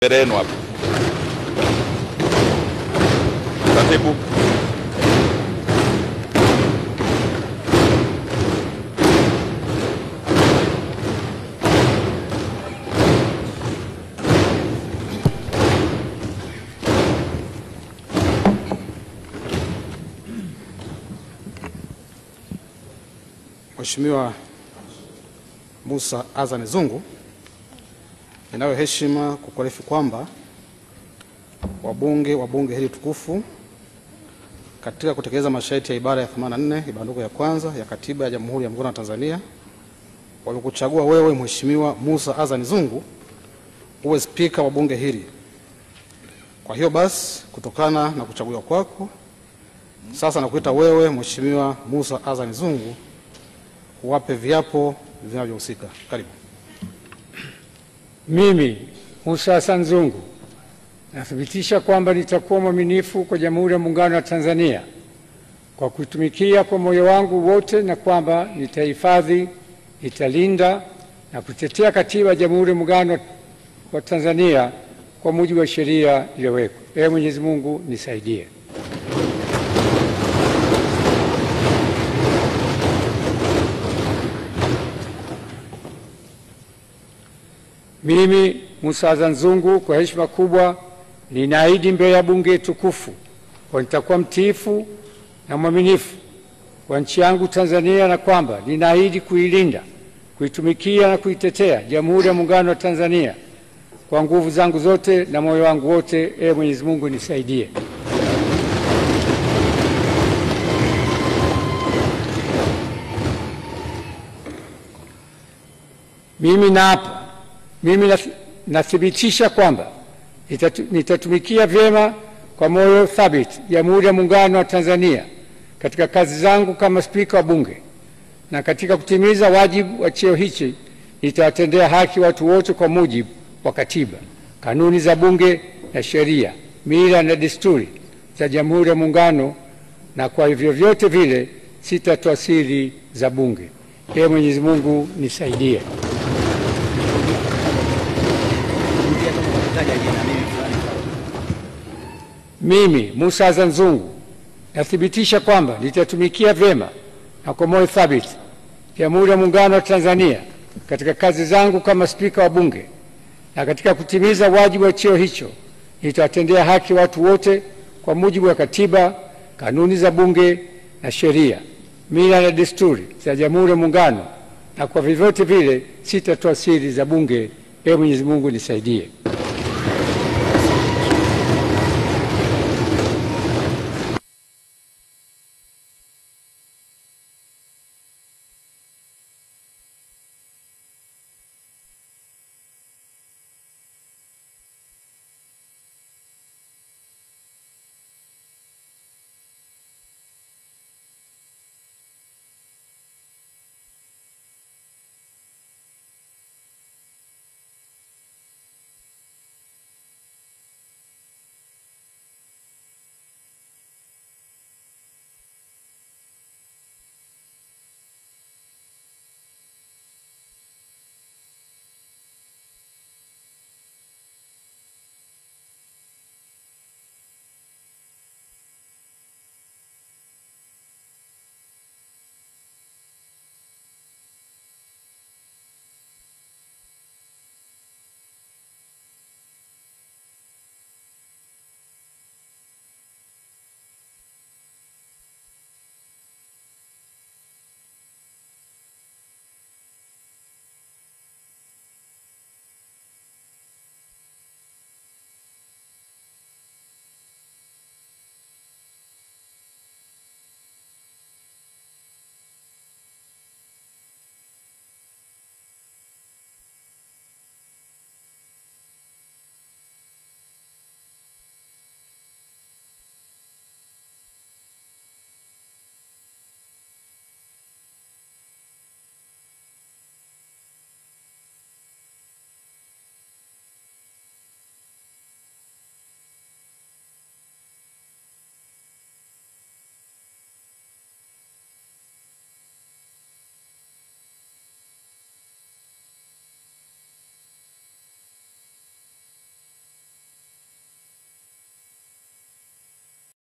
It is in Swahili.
Bereno hapa. Katibu. Mheshimiwa Musa Azan Zungu, ninayo heshima kukuarifu kwamba wabunge wa bunge hili tukufu katika kutekeleza masharti ya ibara ya 84 ibanduko ya kwanza ya Katiba ya Jamhuri ya Muungano wa Tanzania wamekuchagua wewe Mheshimiwa Musa Azan Zungu uwe spika wa bunge hili. Kwa hiyo basi, kutokana na kuchaguliwa kwako, sasa nakuita wewe Mheshimiwa Musa Azan Zungu uwape viapo vinavyohusika. Karibu. Mimi Musa Azan Zungu nathibitisha kwamba nitakuwa mwaminifu kwa Jamhuri ya Muungano wa Tanzania kwa kuitumikia kwa moyo wangu wote, na kwamba nitahifadhi, nitalinda na kutetea Katiba ya Jamhuri ya Muungano wa Tanzania kwa mujibu wa sheria iliyowekwa. Ee Mwenyezi Mungu nisaidie. Mimi Musa Azan Zungu kwa heshima kubwa ninaahidi mbele ya bunge tukufu kwa nitakuwa mtiifu na mwaminifu kwa nchi yangu Tanzania, na kwamba ninaahidi kuilinda, kuitumikia na kuitetea Jamhuri ya Muungano wa Tanzania kwa nguvu zangu zote na moyo wangu wote. Ee Mwenyezi Mungu nisaidie. Mimi nathibitisha kwamba nitatumikia vyema kwa moyo thabiti Jamhuri ya Muungano wa Tanzania katika kazi zangu kama spika wa bunge, na katika kutimiza wajibu wa cheo hichi nitawatendea haki watu wote kwa mujibu wa Katiba, kanuni za bunge na sheria, mila na desturi za Jamhuri ya Muungano, na kwa hivyo vyote vile sitatoa siri za bunge. Ee Mwenyezi Mungu nisaidie. Mimi Musa Azan Zungu nathibitisha kwamba nitatumikia vyema na kwa moyo thabiti Jamhuri ya Muungano wa Tanzania katika kazi zangu kama spika wa bunge, na katika kutimiza wajibu wa cheo hicho nitawatendea haki watu wote kwa mujibu wa Katiba, kanuni za bunge na sheria, mila na desturi za Jamhuri ya Muungano, na kwa vyovyote vile sitatoa siri za bunge. Ee Mwenyezi Mungu nisaidie.